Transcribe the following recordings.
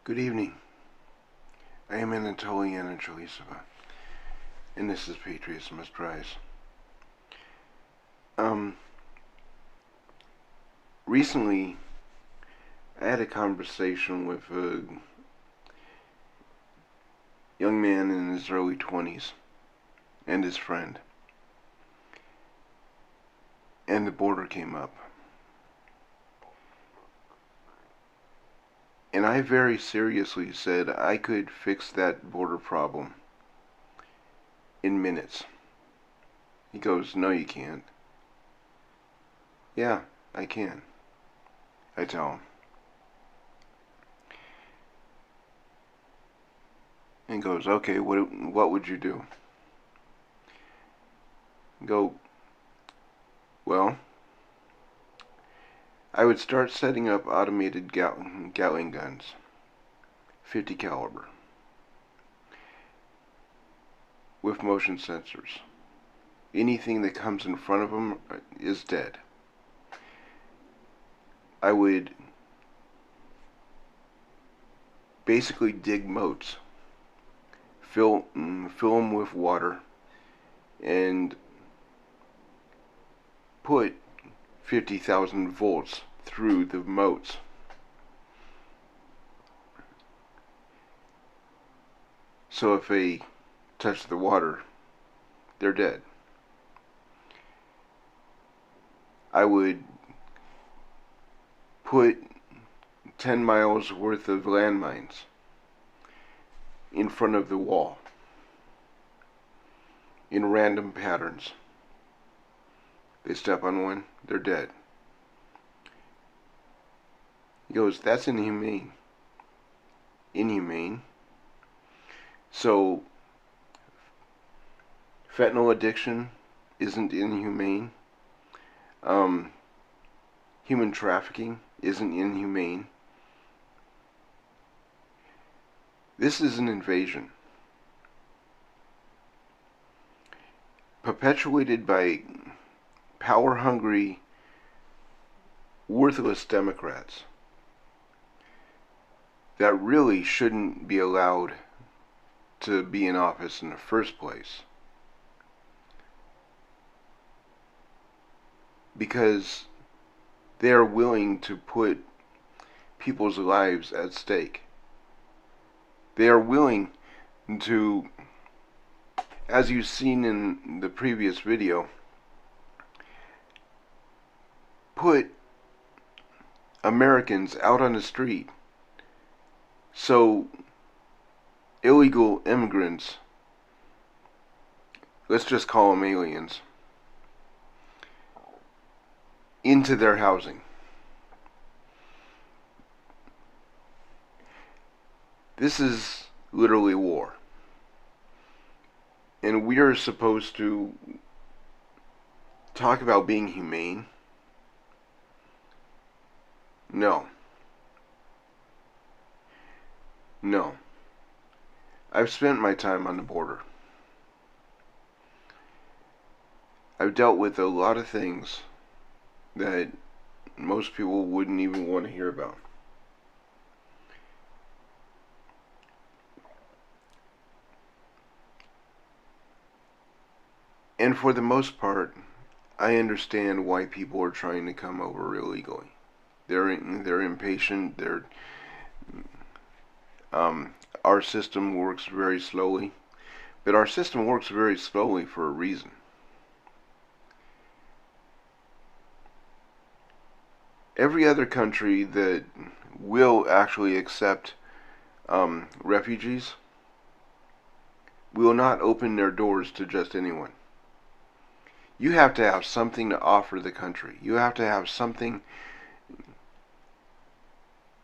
Good evening. I am Anatoly Anatolisova, and this is Patriots Must Rise. Recently, I had a conversation with a young man in his early 20s and his friend, and the border came up. And I very seriously said I could fix that border problem in minutes. He goes, "No, you can't." "Yeah, I can," I tell him. And he goes, "Okay, what would you do?" I go, "Well, I would start setting up automated Gatling guns, 50 caliber, with motion sensors. Anything that comes in front of them is dead. I would basically dig moats, fill them with water, and put 50,000 volts through the moats. So if they touch the water, they're dead. I would put 10 miles worth of landmines in front of the wall in random patterns. They step on one, they're dead." He goes, "That's inhumane." Inhumane? So, fentanyl addiction isn't inhumane? Human trafficking isn't inhumane? This is an invasion, perpetuated by power-hungry, worthless Democrats that really shouldn't be allowed to be in office in the first place, because they are willing to put people's lives at stake. They are willing to, as you've seen in the previous video, put Americans out on the street so illegal immigrants, let's just call them aliens, into their housing. This is literally war. And we are supposed to talk about being humane? No. No. I've spent my time on the border. I've dealt with a lot of things that most people wouldn't even want to hear about. And for the most part, I understand why people are trying to come over illegally. They're impatient. Our system works very slowly, but our system works very slowly for a reason. Every other country that will actually accept refugees will not open their doors to just anyone. You have to have something to offer the country. You have to have something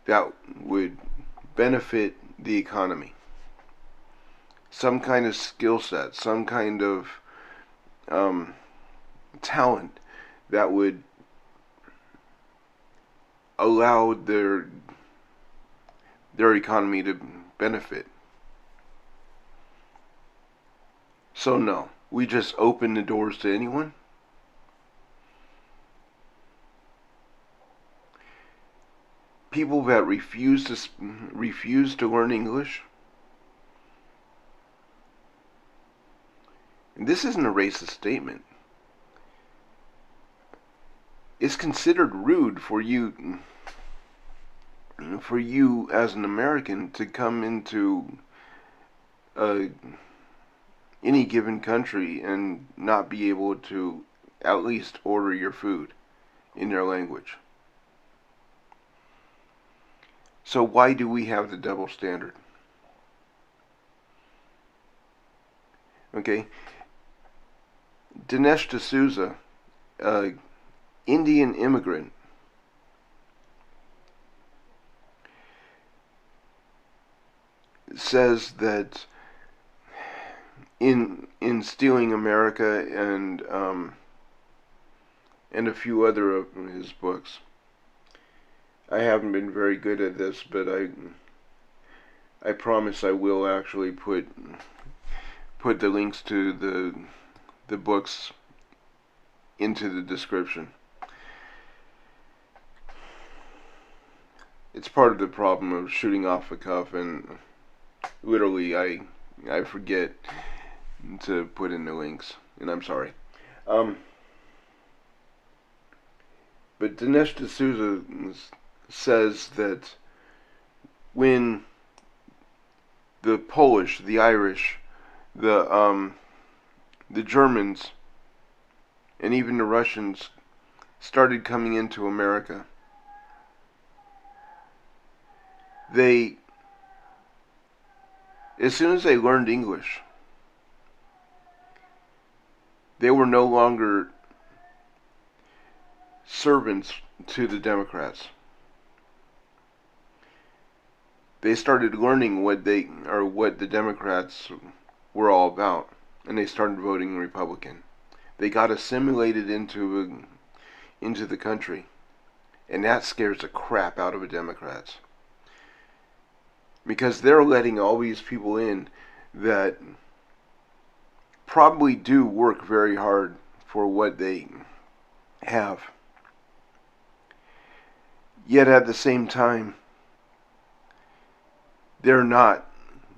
that would benefit the economy. Some kind of skill set, some kind of talent that would allow their economy to benefit. So no, we just open the doors to anyone. people that refuse to learn English. And this isn't a racist statement. It's considered rude for you as an American to come into any given country and not be able to at least order your food in their language. So why do we have the double standard? Okay, Dinesh D'Souza, Indian immigrant, says that in Stealing America and a few other of his books. I haven't been very good at this, but I promise I will actually put the links to the books into the description. It's part of the problem of shooting off the cuff, and literally I forget to put in the links, and I'm sorry. But Dinesh D'Souza says that when the Polish, the Irish, the Germans, and even the Russians started coming into America, as soon as they learned English, they were no longer servants to the Democrats. They started learning what the Democrats were all about, and they started voting Republican. They got assimilated into the country, and that scares the crap out of the Democrats, because they're letting all these people in that probably do work very hard for what they have. Yet at the same time, they're not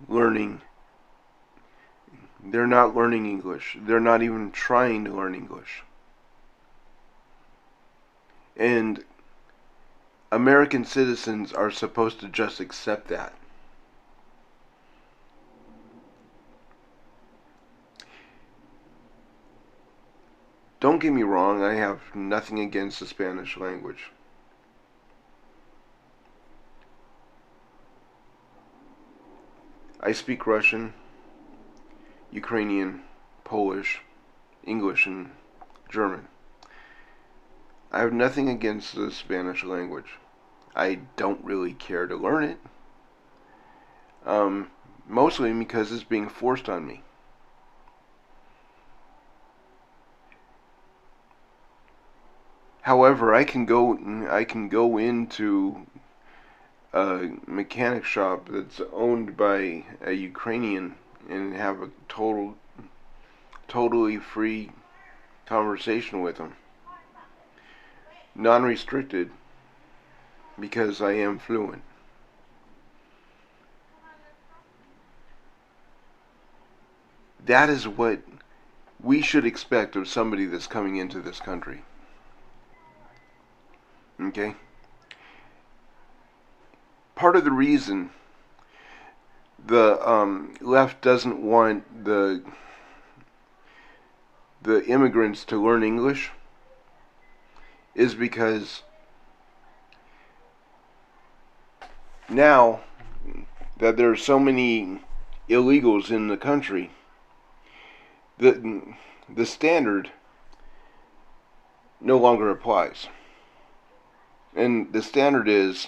learning English. They're not even trying to learn English. And American citizens are supposed to just accept that. Don't get me wrong, I have nothing against the Spanish language. I speak Russian, Ukrainian, Polish, English, and German. I have nothing against the Spanish language. I don't really care to learn it. Mostly because it's being forced on me. However, I can go into a mechanic shop that's owned by a Ukrainian and have a totally free conversation with him, non-restricted, because I am fluent. That is what we should expect of somebody that's coming into this country. Okay? Part of the reason the left doesn't want the immigrants to learn English is because now that there are so many illegals in the country, the standard no longer applies. And the standard is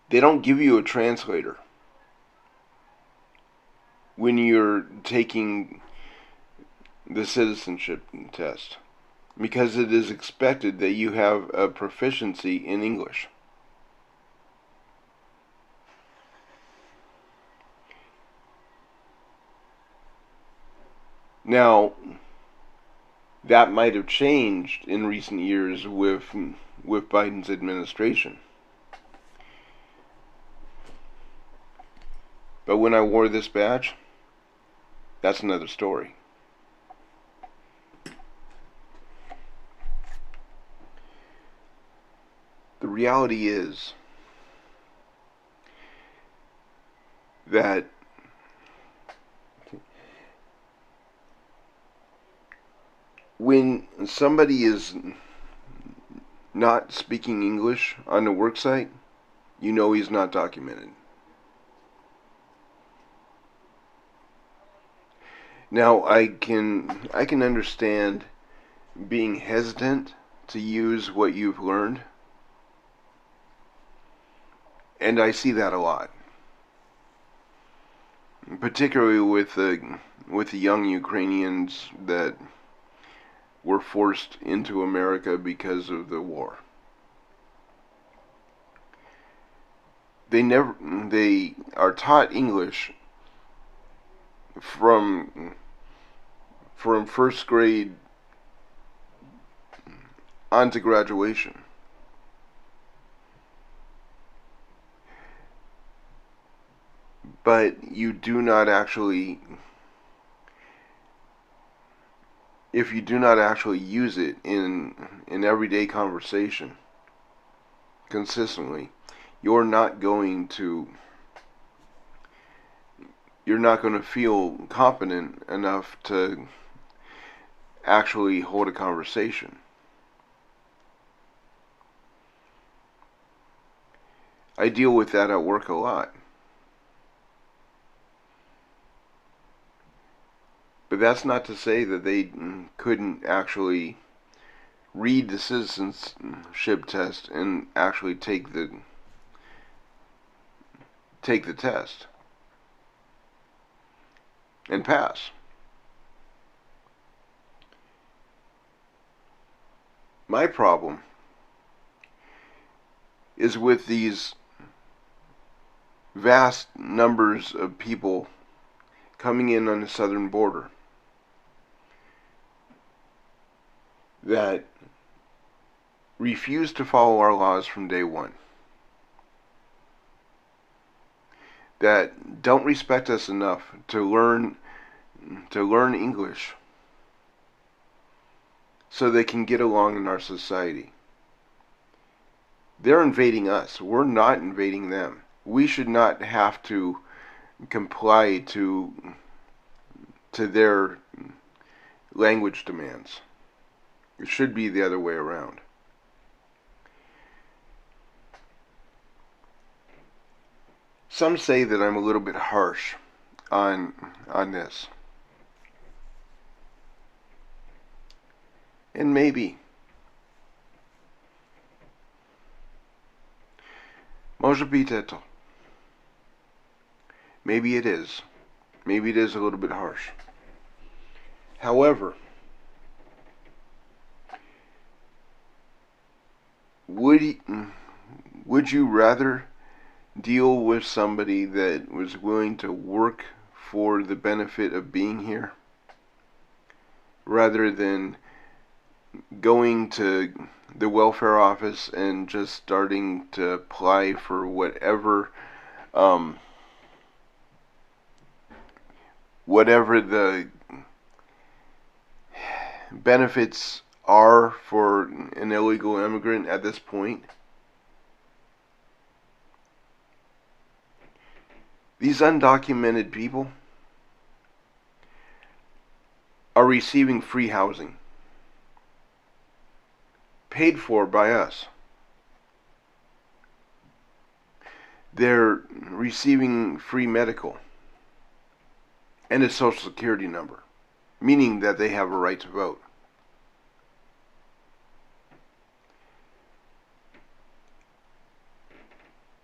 they don't give you a translator when you're taking the citizenship test, because it is expected that you have a proficiency in English. Now, that might have changed in recent years with with Biden's administration. But when I wore this badge, that's another story. The reality is that when somebody is not speaking English on the work site, you know he's not documented. Now I can understand being hesitant to use what you've learned, and I see that a lot, particularly with the young Ukrainians that were forced into America because of the war. They are taught English from first grade on to graduation. But you do not actually, if you do not actually use it in everyday conversation consistently, you're not going to feel competent enough to actually hold a conversation. I deal with that at work a lot. But that's not to say that they couldn't actually read the citizenship test and actually take the test and pass. My problem is with these vast numbers of people coming in on the southern border that refuse to follow our laws from day one, that don't respect us enough to learn English so they can get along in our society. They're invading us. We're not invading them. We should not have to comply to their language demands. It should be the other way around. Some say that I'm a little bit harsh on this. And maybe. Może być to. Maybe it is. Maybe it is a little bit harsh. However, would you rather deal with somebody that was willing to work for the benefit of being here rather than going to the welfare office and just starting to apply for whatever the benefits are for an illegal immigrant at this point? These undocumented people are receiving free housing, paid for by us. They're receiving free medical and a social security number, meaning that they have a right to vote.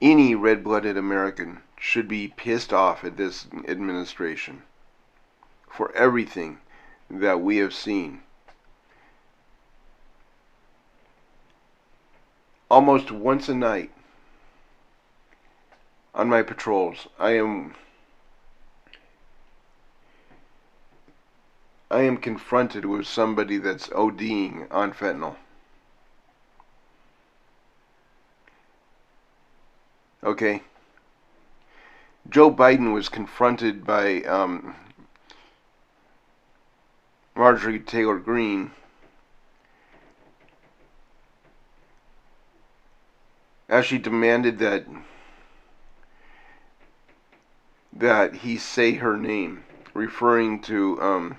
Any red-blooded American should be pissed off at this administration for everything that we have seen. Almost once a night on my patrols, I am confronted with somebody that's ODing on fentanyl. Okay? Joe Biden was confronted by Marjorie Taylor Greene as she demanded that he say her name, referring to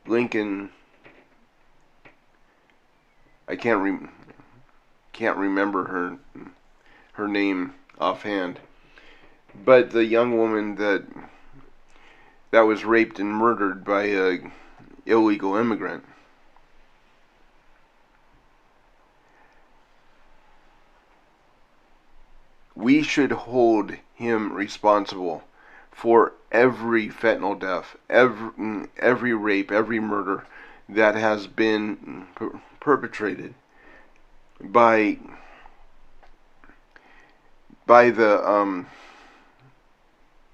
Lincoln. I can't remember her name offhand, but the young woman that was raped and murdered by a illegal immigrant. We should hold him responsible for every fentanyl death, every rape, every murder that has been perpetrated by the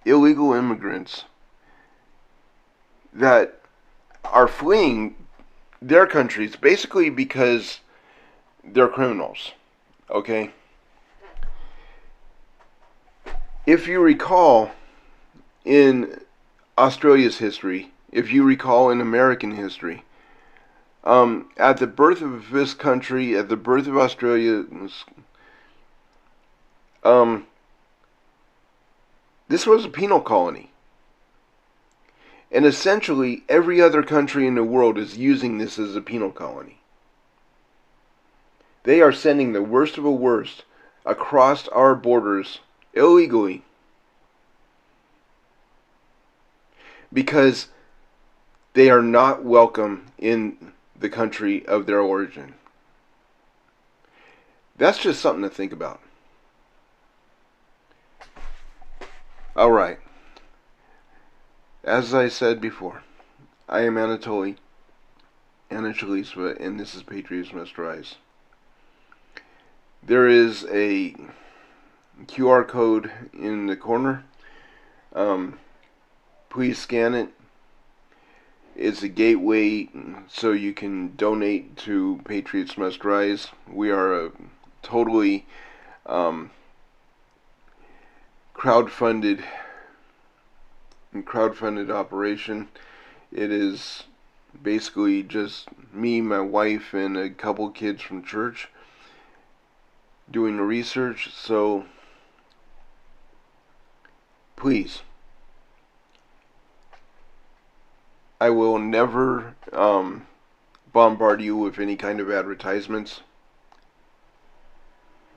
illegal immigrants that are fleeing their countries basically because they're criminals. Okay? If you recall in Australia's history, if you recall in American history, at the birth of this country, at the birth of Australia, this was a penal colony. And essentially, every other country in the world is using this as a penal colony. They are sending the worst of the worst across our borders illegally because they are not welcome in the country of their origin. That's just something to think about. Alright. As I said before, I am Anatoly Anatolisva, and this is Patriots Must Rise. There is a QR code in the corner. Please scan it. It's a gateway so you can donate to Patriots Must Rise. We are a totally crowdfunded operation. It is basically just me, my wife, and a couple kids from church doing the research. So please, I will never bombard you with any kind of advertisements.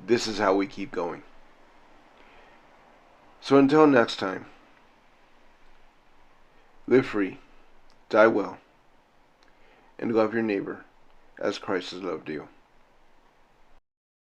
This is how we keep going. So until next time, live free, die well, and love your neighbor as Christ has loved you.